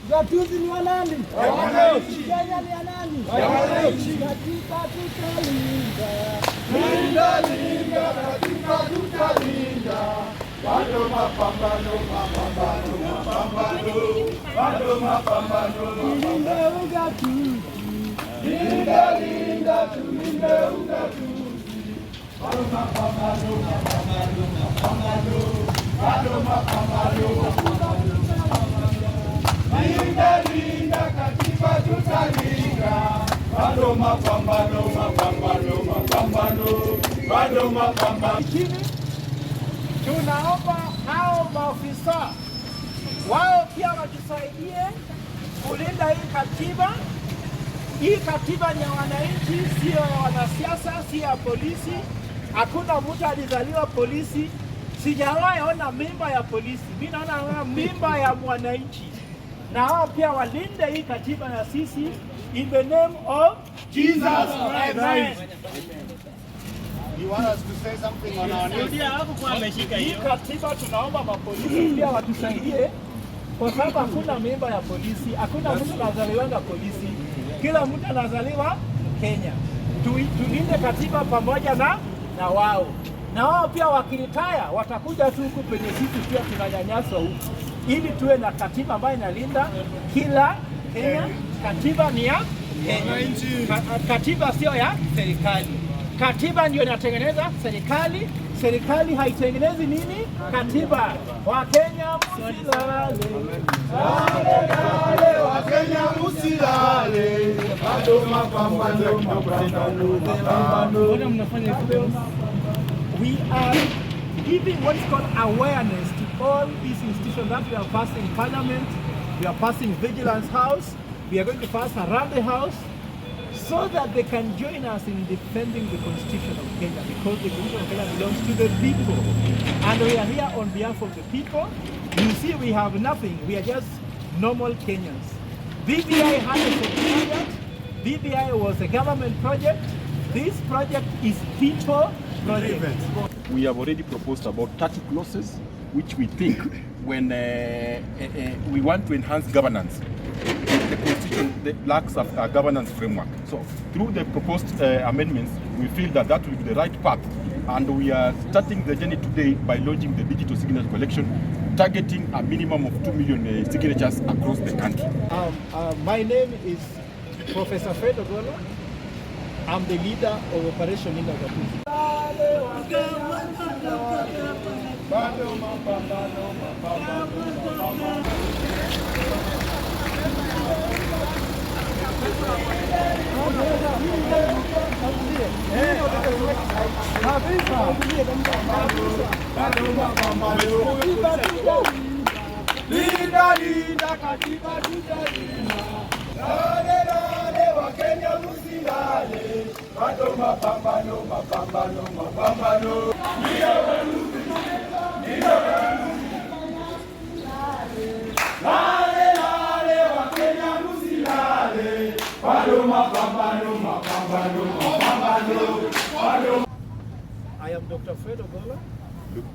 Ugatuzi ni wa nani? Kenya ni ya nani? Katika tutalinda. Linda, linda, katika tutalinda. Bado mapambano, mapambano, mapambano. Bado mapambano, mapambano. Ugatuzi. Linda, linda, tulinde Ugatuzi. Bado mapambano, mapambano, mapambano. Bado mapambano, mapambano. Linda, linda, katiba tutalinda. Bado mapambano, mapambano, mapambano. Bado mapambano. Tunaomba hao maafisa wao pia watusaidie kulinda hii katiba. Hii katiba ni ya wananchi, sio ya wanasiasa, sio ya polisi. Hakuna mtu alizaliwa polisi. Sijawahi ona mimba ya polisi. Mimi naona mimba ya mwananchi. Na hao pia walinde hii katiba na sisi, in the name of Jesus. Amen. You want us to say something on our news? Hii katiba tunaomba mapolisi pia watusaidie, kwa sababu hakuna mimba ya polisi, hakuna mtu anazaliwa polisi. Kila mtu anazaliwa Kenya. Tulinde katiba pamoja na wao. Na wao pia wakiritaya watakuja tu huku penye sisi pia tunanyanyaswa huku, ili tuwe na katiba ambayo inalinda kila Kenya. Katiba ni ya Kenya. Katiba sio ya serikali. Katiba ndio inatengeneza serikali. Serikali haitengenezi nini? Katiba. Wakenya msilale. Lale, Wakenya msilale. Bado mapambano, mapambano, mapambano. We are giving what is called awareness to all these institutions that we are passing Parliament, we are passing Vigilance House, we are going to pass around the House, so that they can join us in defending the Constitution of Kenya, because the Constitution of Kenya belongs to the people. And we are here on behalf of the people. You see, we have nothing. We are just normal Kenyans. BBI had a secretariat. BBI was a government project. This project is people project. We have already proposed about 30 clauses, which we think when we want to enhance governance, the Constitution lacks a governance framework. So through the proposed amendments, we feel that that will be the right path. And we are starting the journey today by launching the digital signature collection, targeting a minimum of 2 million signatures across the country. My name is Professor Fred Ogola. I'm the leader of Operation Ugatuzi. Linda, linda, katiba tutalinda. Lale, lale, Wakenya msilale. Bado mapambano, mapambano, mapambano. Lale, lale, Wakenya msilale. Bado mapambano, mapambano, mapambano. I am Dr. Fred Ogola.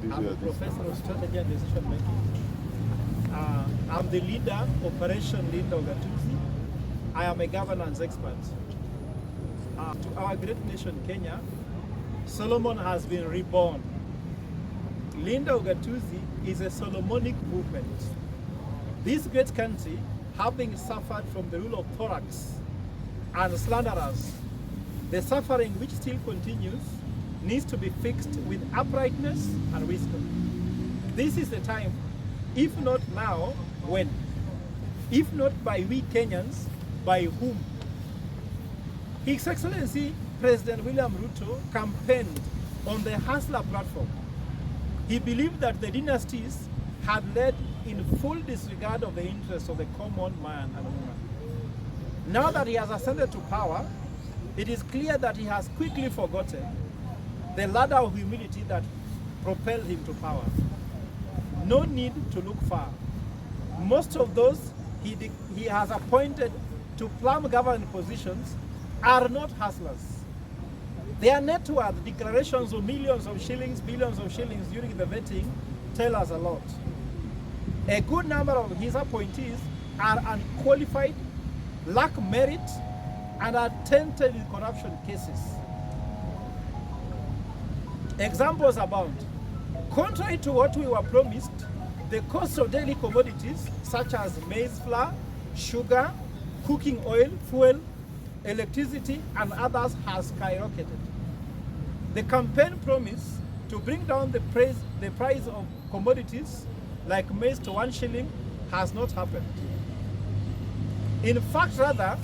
I'm a professor of strategy and decision making. I'm the leader, Operation Linda Ugatuzi. I am a governance expert. To our great nation, Kenya, Solomon has been reborn. Linda Ugatuzi is a Solomonic movement. This great country, having suffered from the rule of thorax and slanderers, the suffering which still continues needs to be fixed with uprightness and wisdom. This is the time, if not now, when? If not by we Kenyans, by whom? His Excellency President William Ruto campaigned on the Hustler platform. He believed that the dynasties had led in full disregard of the interests of the common man and woman. Now that he has ascended to power, it is clear that he has quickly forgotten the ladder of humility that propelled him to power. No need to look far. Most of those he has appointed to plumb government positions are not hustlers. Their net worth declarations of millions of shillings, billions of shillings during the vetting tell us a lot. A good number of his appointees are unqualified, lack merit, and are tainted with corruption cases. Examples abound. Contrary to what we were promised, the cost of daily commodities such as maize flour, sugar, cooking oil, fuel, electricity, and others has skyrocketed. The campaign promise to bring down the price of commodities like maize to 1 shilling has not happened. In fact, rather,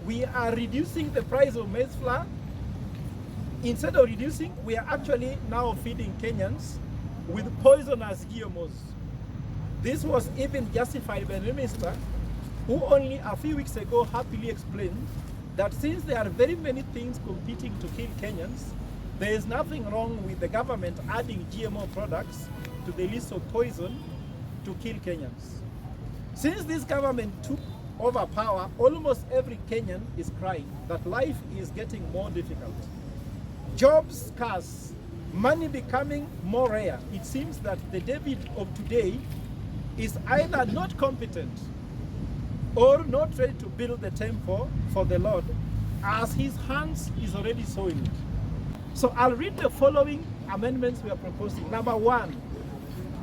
we are reducing the price of maize flour. Instead of reducing, we are actually now feeding Kenyans with poisonous GMOs. This was even justified by the minister, who only a few weeks ago happily explained that since there are very many things competing to kill Kenyans, there is nothing wrong with the government adding GMO products to the list of poison to kill Kenyans. Since this government took over power, almost every Kenyan is crying that life is getting more difficult. Jobs scarce, money becoming more rare. It seems that the David of today is either not competent or not ready to build the temple for the Lord, as his hands is already soiling it. So I'll read the following amendments we are proposing. Number 1,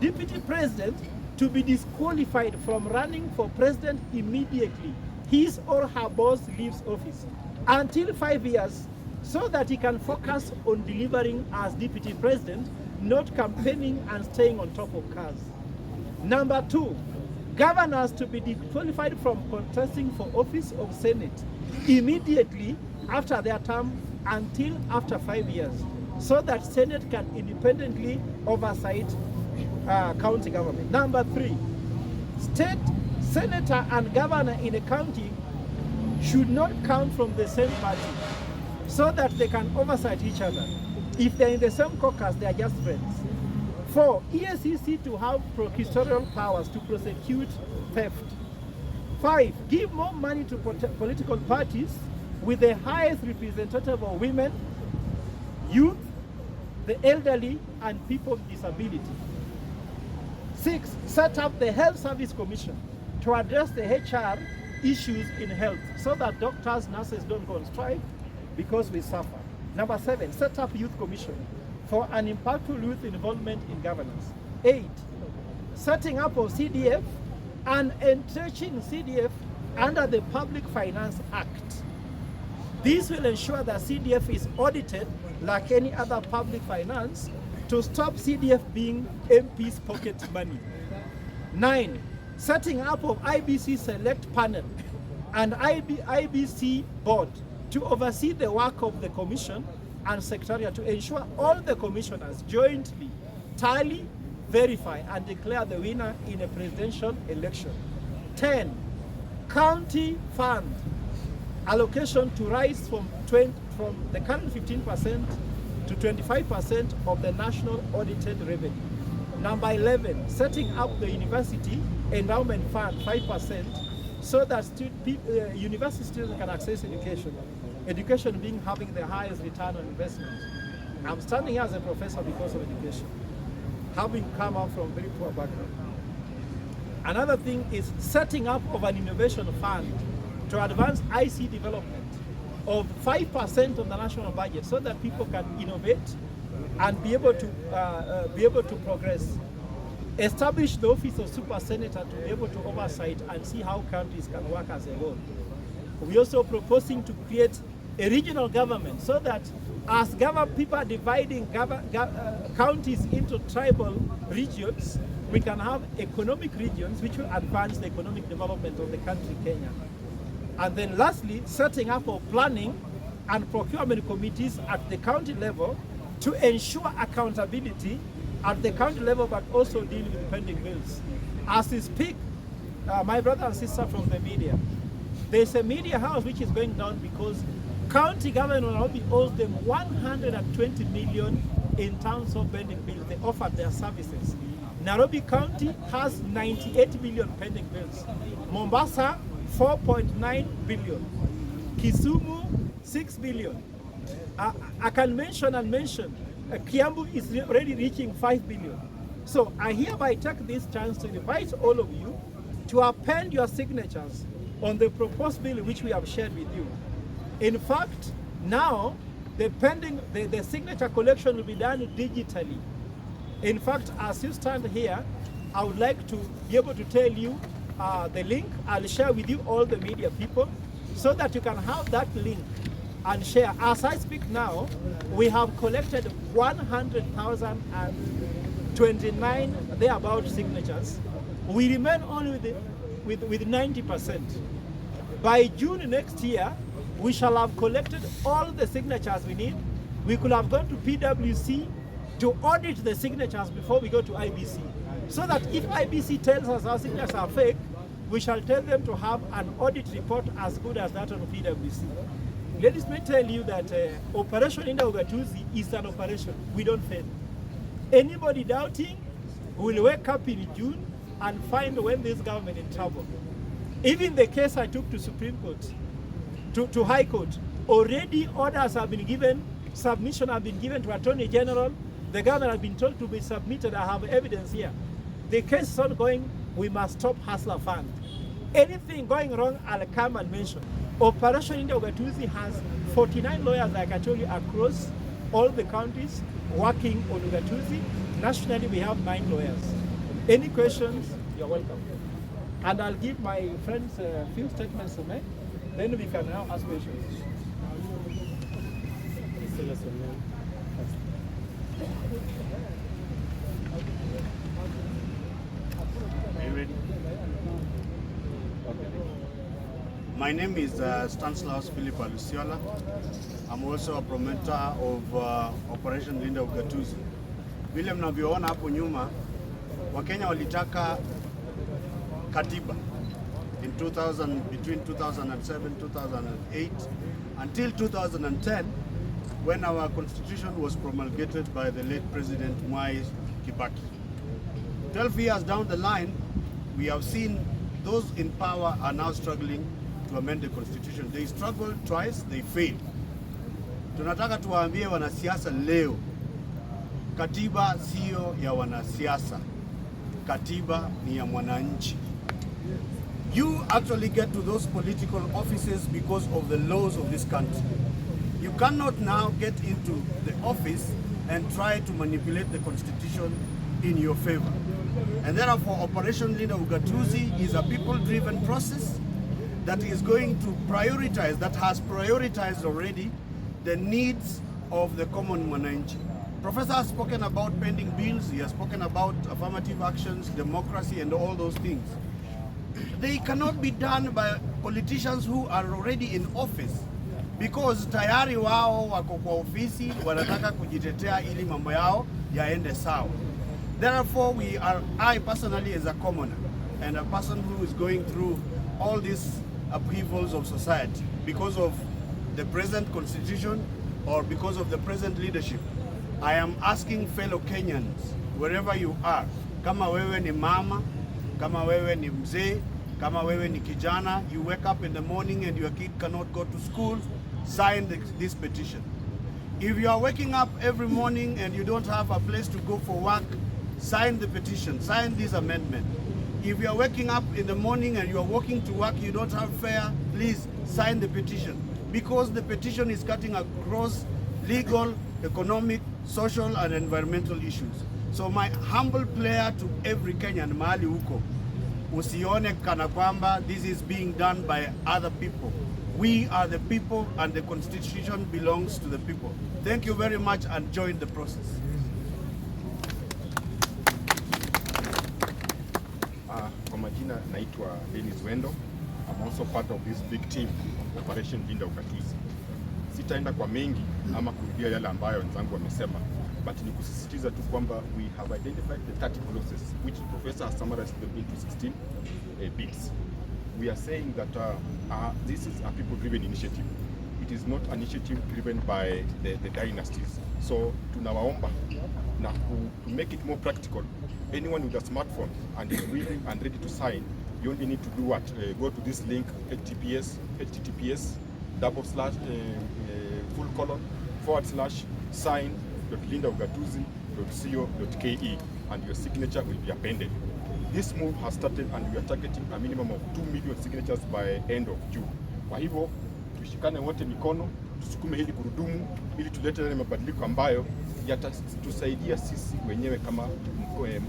Deputy President to be disqualified from running for president immediately his or her boss leaves office until 5 years, so that he can focus on delivering as deputy president, not campaigning and staying on top of cars. Number 2, governors to be disqualified from contesting for office of Senate immediately after their term until after 5 years, so that Senate can independently oversight county government. Number 3, state senator and governor in a county should not come from the same party, so that they can oversight each other. If they're in the same caucus, they are just friends. 4, EACC to have prosecutorial powers to prosecute theft. 5, give more money to political parties with the highest representative of women, youth, the elderly, and people with disability. 6, set up the Health Service Commission to address the HR issues in health, so that doctors, nurses don't go on strike because we suffer. Number 7, set up Youth Commission for an impactful youth involvement in governance. 8, setting up of CDF and entrenching CDF under the Public Finance Act. This will ensure that CDF is audited like any other public finance to stop CDF being MP's pocket money. 9, setting up of IBC Select Panel and IBC Board to oversee the work of the Commission and Secretariat to ensure all the commissioners jointly tally, verify, and declare the winner in a presidential election. 10, county fund allocation to rise from the current 15% to 25% of the national audited revenue. Number 11, setting up the university endowment fund 5%, so that university students can access education. Education being having the highest return on investment. I'm standing here as a professor because of education, having come out from very poor background. Another thing is setting up of an innovation fund to advance IC development of 5% of the national budget, so that people can innovate and be able to progress. Establish the office of super senator to be able to oversight and see how counties can work as a whole. We're also proposing to create a regional government, so that as people are dividing counties into tribal regions, we can have economic regions which will advance the economic development of the country, Kenya. And then lastly, setting up of planning and procurement committees at the county level to ensure accountability at the county level, but also deal with pending bills. As we speak, my brother and sister from the media, there's a media house which is going down because county government of Nairobi owes them 120 million in terms of pending bills. They offered their services. Nairobi County has 98 million pending bills. Mombasa, 4.9 billion. Kisumu, 6 billion. I can mention and mention. Kiambu is already reaching 5 billion. So I hereby take this chance to invite all of you to append your signatures on the proposed bill which we have shared with you. In fact, now the signature collection will be done digitally. In fact, as you stand here, I would like to be able to tell you the link. I'll share with you all the media people so that you can have that link and share. As I speak now, we have collected 100,029 thereabout signatures. We remain only with 90%. By June next year, we shall have collected all the signatures we need. We could have gone to PwC to audit the signatures before we go to IBC. So that if IBC tells us our signatures are fake, we shall tell them to have an audit report as good as that on PwC. Let me tell you that Operation Linda Ugatuzi is an operation. We don't fail. Anybody doubting will wake up in June and find when this government in trouble. Even the case I took to Supreme Court, to High Court, already orders have been given, submission have been given to Attorney General. The government has been told to be submitted. I have evidence here. The case is ongoing. We must stop Hustler Fund. Anything going wrong, I'll come and mention. Operation Linda Ugatuzi has 49 lawyers, like I told you, across all the counties working on Ugatuzi. Nationally, we have 9 lawyers. Any questions, you're welcome. And I'll give my friends a few statements to make. Then we can now ask questions. Are you ready? Okay. My name is Stanislaus Philip Alusiola. I'm also a promoter of Operation Linda Ugatuzi. Vile mnavyoona hapo nyuma, Wakenya walitaka katiba in 2000, between 2007, 2008 until 2010, when our constitution was promulgated by the late President Mwai Kibaki. 12 years down the line, we have seen those in power are now struggling to amend the constitution. They struggled twice, they failed. Tunataka tuwaambie wanasiasa leo, katiba sio ya wanasiasa, katiba ni ya mwananchi. You actually get to those political offices because of the laws of this country. You cannot now get into the office and try to manipulate the constitution in your favor. And therefore, Operation Linda Ugatuzi is a people-driven process that is going to prioritize, that has prioritized already the needs of the common mwananchi. Professor has spoken about pending bills, he has spoken about affirmative actions, democracy, and all those things. They cannot be done by politicians who are already in office, because tayari wao wako kwa ofisi wanataka kujitetea ili mambo yao yaende sawa. Therefore, I personally as a commoner and a person who is going through all these upheavals of society because of the present constitution or because of the present leadership, I am asking fellow Kenyans, wherever you are, kama wewe ni mama, kama wewe ni mzee, kama wewe ni kijana, you wake up in the morning and your kid cannot go to school, sign this petition. If you are waking up every morning and you don't have a place to go for work, sign the petition, sign this amendment. If you are waking up in the morning and you are walking to work, you don't have fare, please sign the petition. Because the petition is cutting across legal, economic, social and environmental issues. So my humble prayer to every Kenyan, mahali huko, usione kana kwamba this is being done by other people. We are the people and the constitution belongs to the people. Thank you very much and join the process. Kwa majina naitwa Dennis Wendo. I'm also part of this big team, Operation Linda Ugatuzi. Sitaenda kwa mengi ama kurudia yale ambayo wenzangu wamesema, but ni kusisitiza tu kwamba we have identified the 30 clauses which the professor has summarized them into 16 bits. We are saying that this is a people-driven initiative. It is not an initiative driven by the dynasties. So tunawaomba na to make it more practical, anyone with a smartphone and is willing and ready to sign, you only need to do what? Go to this link, https /sign.linda.ugatuzi.co.ke and your signature will be appended. This move has started and we are targeting a minimum of 2 million signatures by end of June. Kwa hivyo tushikane wote mikono, tusukume hili gurudumu ili tulete yale mabadiliko ambayo yatatusaidia sisi wenyewe kama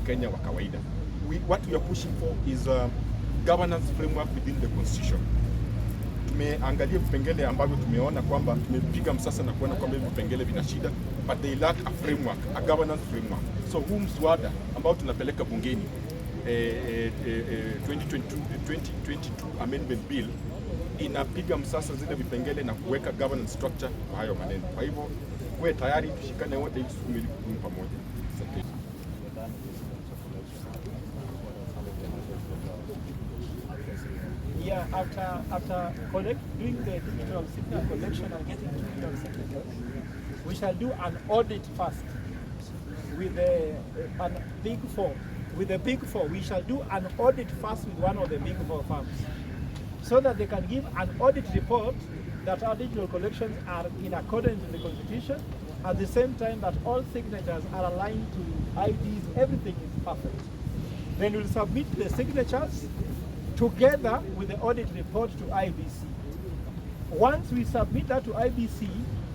Mkenya wa kawaida. What we are pushing for is a governance framework within the constitution. Tumeangalia vipengele ambavyo tumeona kwamba tumepiga msasa na kuona kwamba hivi vipengele vina shida, but they lack a framework, a governance framework. So huu mswada ambao tunapeleka bungeni 2022 Amendment Bill inapiga msasa zile vipengele na kuweka governance structure kwa hayo maneno. Kwa hivyo kuwe tayari, tushikane wote ili tusukume pamoja. Asante. Yeah, after doing the digital signature collection and getting digital signatures, we shall do an audit first with the Big Four. With the Big Four, we shall do an audit first with one of the Big Four firms, so that they can give an audit report that our digital collections are in accordance with the Constitution, at the same time that all signatures are aligned to IDs, everything is perfect. Then we'll submit the signatures together with the audit report to IBC. Once we submit that to IBC,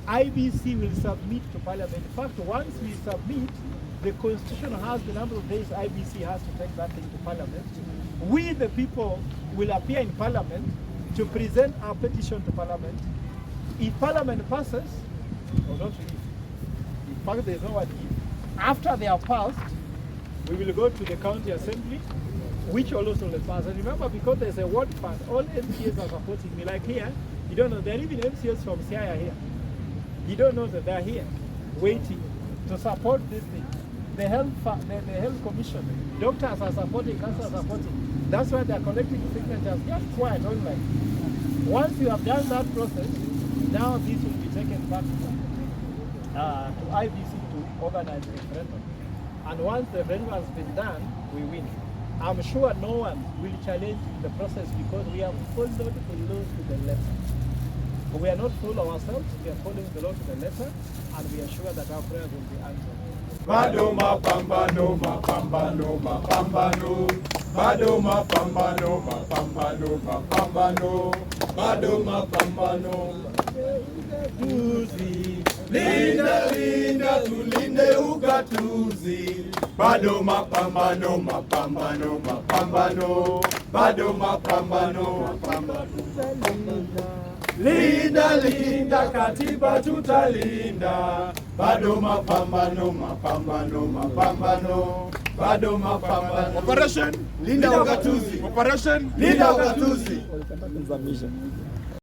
IBC will submit to Parliament. In fact, once we submit, the Constitution has the number of days IBC has to take that thing to Parliament. We, the people, will appear in Parliament to present our petition to Parliament. If Parliament passes, or not if. In fact, there's no one if. After they are passed, we will go to the county assembly, which also will pass. And remember, because there's a ward fund, all MCAs are supporting me. Like here, you don't know, there are even MCAs from CIA here. You don't know that they're here, waiting to support this thing. The health commission, doctors are supporting, cancer are supporting. That's why they're collecting signatures just quiet online. Once you have done that process, now this will be taken back to IBC to organize the referendum. And once the referendum has been done, we win. I'm sure no one will challenge the process because we have followed the law to the letter. We are not fooling ourselves, we are following the law to the letter, and we are sure that our prayers will be answered. Bado mapambano, mapambano, mapambano. Bado mapambano, mapambano, mapambano. Bado mapambano. Ugatuzi, linda, linda, tulinde ugatuzi. Bado mapambano, mapambano, mapambano. Bado mapambano, mapambano. Linda, linda, katiba tutalinda. Bado mapambano, mapambano, mapambano. Bado mapambano. Operation Linda Ugatuzi. Operation Linda Ugatuzi.